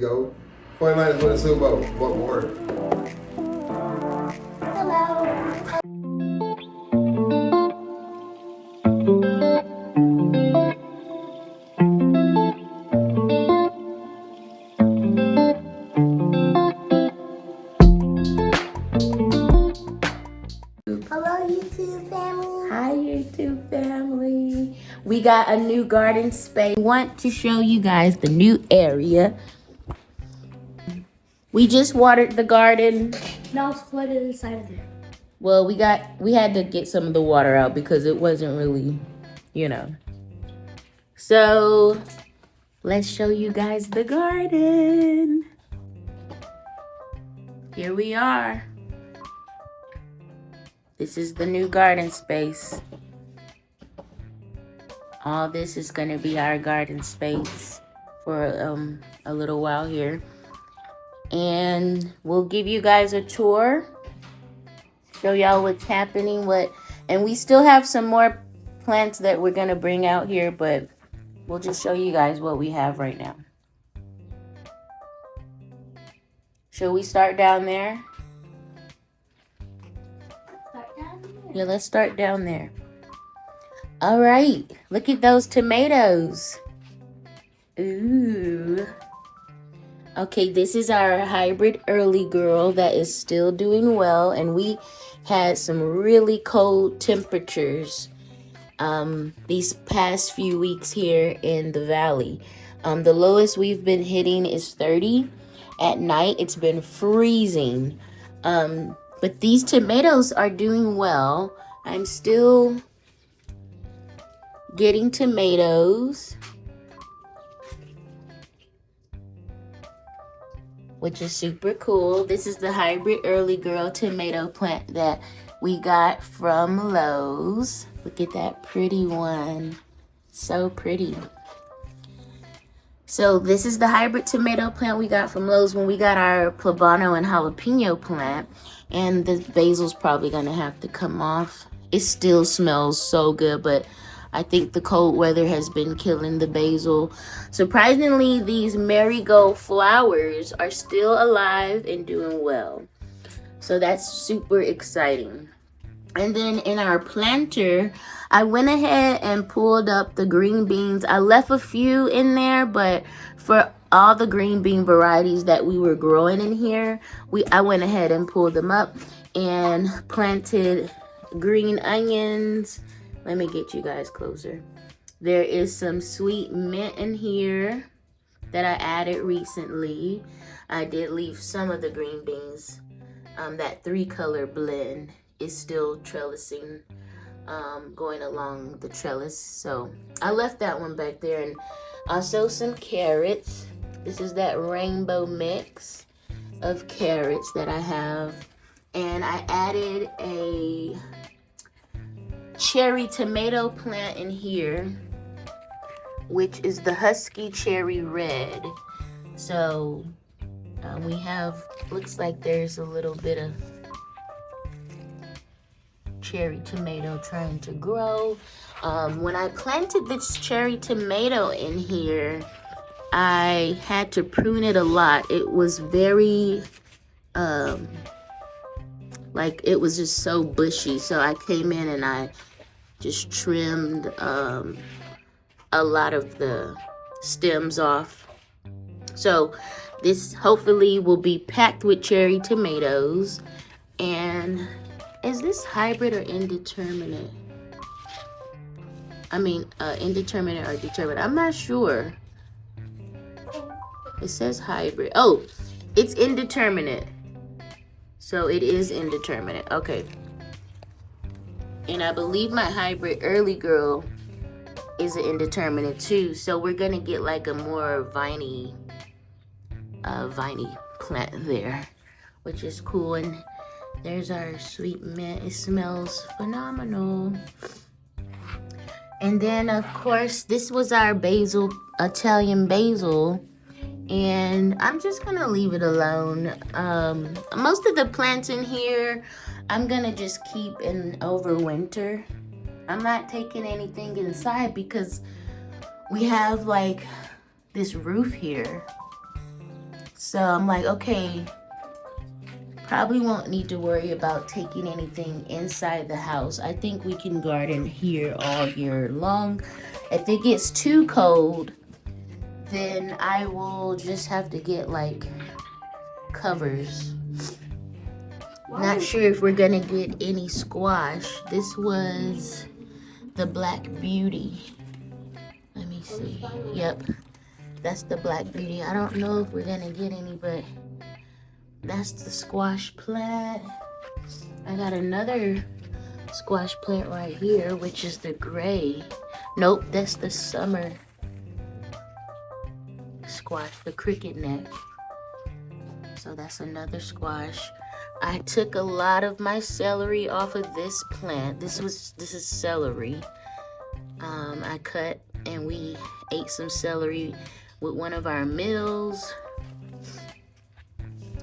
go. 49ers win the Super Bowl. What more? Hello, YouTube family. Hi, YouTube family. We got a new garden space. I want to show you guys the new area. We just watered the garden. Now it's flooded inside of there. Well, we had to get some of the water out because it wasn't really, So, let's show you guys the garden. Here we are. This is the new garden space. All this is going to be our garden space for a little while here. And we'll give you guys a tour. Show y'all what's happening. And we still have some more plants that we're going to bring out here, but we'll just show you guys what we have right now. Shall we start down there? Yeah, let's start down there. All right, look at those tomatoes. Ooh. Okay, this is our hybrid early girl that is still doing well, and we had some really cold temperatures these past few weeks here in the valley. The lowest we've been hitting is 30. At night, it's been freezing. But these tomatoes are doing well. I'm still getting tomatoes, which is super cool. This is the hybrid early girl tomato plant that we got from Lowe's. Look at that pretty one. So pretty. So this is the hybrid tomato plant we got from Lowe's when we got our poblano and jalapeno plant. And the basil's probably gonna have to come off. It still smells so good, but I think the cold weather has been killing the basil. Surprisingly, these marigold flowers are still alive and doing well. So that's super exciting. And then in our planter, I went ahead and pulled up the green beans. I left a few in there, but for all the green bean varieties that we were growing in here, I went ahead and pulled them up and planted green onions. Let me get you guys closer. There is some sweet mint in here that I added recently. I did leave some of the green beans. That 3-color blend is still trellising, going along the trellis. So I left that one back there. And also some carrots. This is that rainbow mix of carrots that I have. And I added a cherry tomato plant in here, which is the Husky Cherry Red. So we have, looks like there's a little bit of cherry tomato trying to grow. When I planted this cherry tomato in here, I had to prune it a lot. It was very like it was just so bushy. So I came in and I just trimmed a lot of the stems off. So this hopefully will be packed with cherry tomatoes. And is this hybrid or indeterminate? I mean, indeterminate or determinate. I'm not sure. It says hybrid. Oh, it's indeterminate. So it is indeterminate. Okay. And I believe my hybrid early girl is an indeterminate too. So we're gonna get like a more viney plant there, which is cool. And there's our sweet mint. It smells phenomenal. And then of course, this was our basil, Italian basil. And I'm just gonna leave it alone. Most of the plants in here, I'm gonna just keep in overwinter. I'm not taking anything inside because we have like this roof here. So I'm like, okay, probably won't need to worry about taking anything inside the house. I think we can garden here all year long. If it gets too cold, then I will just have to get like covers. Not sure if we're gonna get any squash. This was the Black Beauty. Let me see. Yep, that's the Black Beauty. I don't know if we're gonna get any, but that's the squash plant. I got another squash plant right here, which is the gray. Nope, that's the summer squash, the cricket neck. So that's another squash. I took a lot of my celery off of this plant. This is celery. I cut and we ate some celery with one of our meals.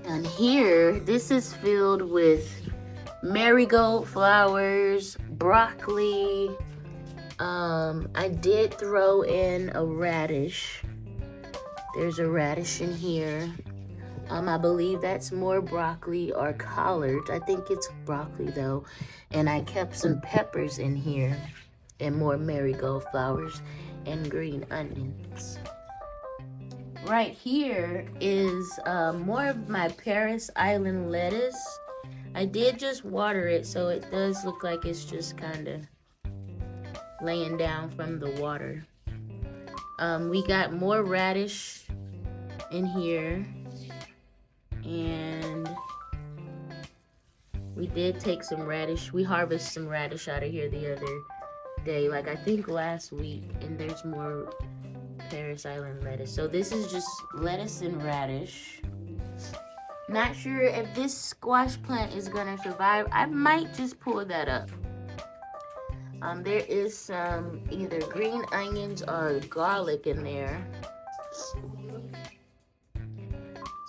And here, this is filled with marigold flowers, broccoli. I did throw in a radish. There's a radish in here. I believe that's more broccoli or collards. I think it's broccoli though. And I kept some peppers in here and more marigold flowers and green onions. Right here is more of my Paris Island lettuce. I did just water it, so it does look like it's just kind of laying down from the water. We got more radish in here, and we did take some radish. We harvested some radish out of here the other day, like I think last week, and there's more Paris Island lettuce. So this is just lettuce and radish. Not sure if this squash plant is gonna survive. I might just pull that up. There is some either green onions or garlic in there.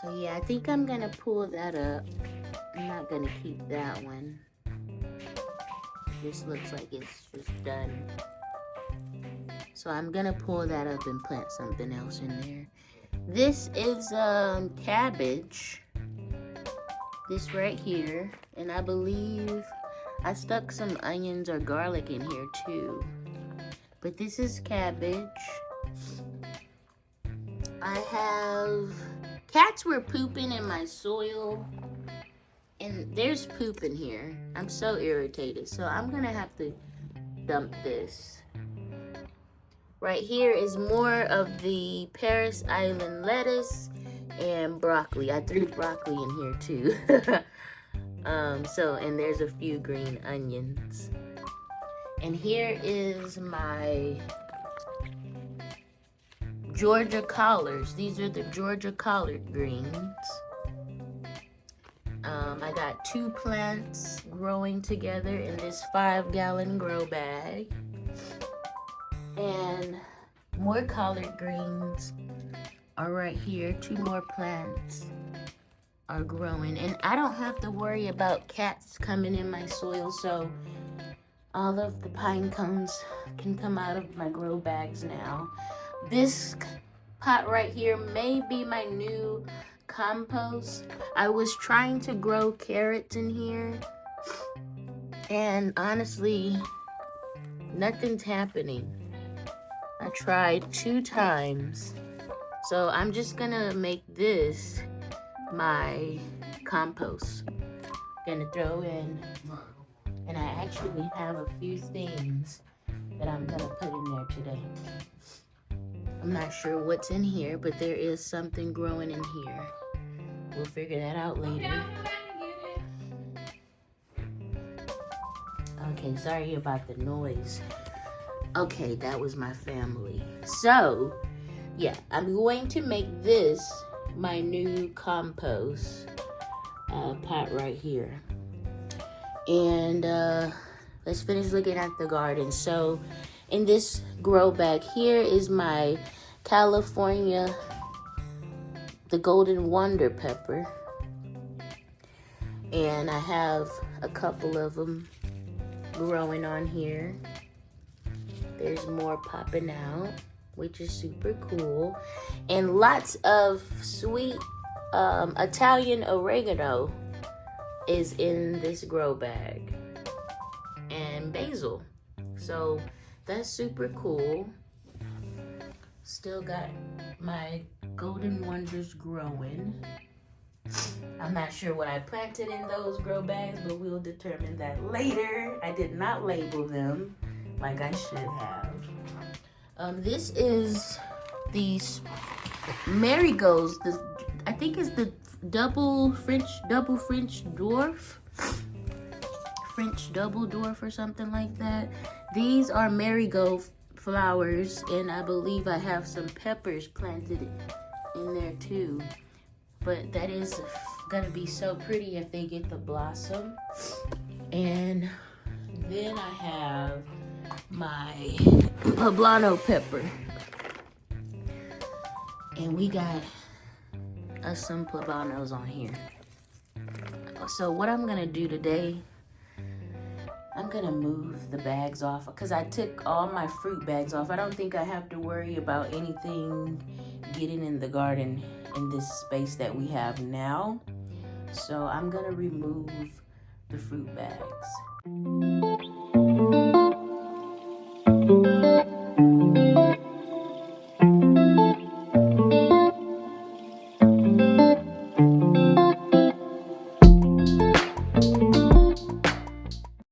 So yeah, I think I'm gonna pull that up. I'm not gonna keep that one. This looks like it's just done. So I'm gonna pull that up and plant something else in there. This is cabbage. This right here. And I believe I stuck some onions or garlic in here too. But this is cabbage. I have... Cats were pooping in my soil. And there's poop in here. I'm so irritated. So I'm gonna have to dump this. Right here is more of the Paris Island lettuce and broccoli. I threw broccoli in here too. And there's a few green onions. And here is my Georgia collards. These are the Georgia collard greens. I got 2 plants growing together in this 5-gallon grow bag. And more collard greens are right here. 2 more plants are growing. And I don't have to worry about cats coming in my soil, so all of the pine cones can come out of my grow bags now. This pot right here may be my new compost. I was trying to grow carrots in here, and honestly, nothing's happening. I tried 2 times. So I'm just gonna make this my compost. Gonna throw in, and I actually have a few things that I'm gonna put in there today. I'm not sure what's in here, but there is something growing in here. We'll figure that out later. Okay, sorry about the noise. Okay, that was my family. So, yeah, I'm going to make this my new compost pot right here. And let's finish looking at the garden. So, in this grow bag here is my California, the Golden Wonder Pepper. And I have a couple of them growing on here. There's more popping out, which is super cool. And lots of sweet Italian oregano is in this grow bag, and basil. So that's super cool. Still got my golden wonders growing. I'm not sure what I planted in those grow bags, but we'll determine that later. I did not label them like I should have. This is these marigolds. I think it's the double French dwarf. French double dwarf or something like that. These are marigold flowers, and I believe I have some peppers planted in there too. But that is gonna be so pretty if they get the blossom. And then I have my poblano pepper, and we got us some poblanos on here. So what I'm gonna do today, I'm gonna move the bags off because I took all my fruit bags off. I don't think I have to worry about anything getting in the garden in this space that we have now. So I'm gonna remove the fruit bags.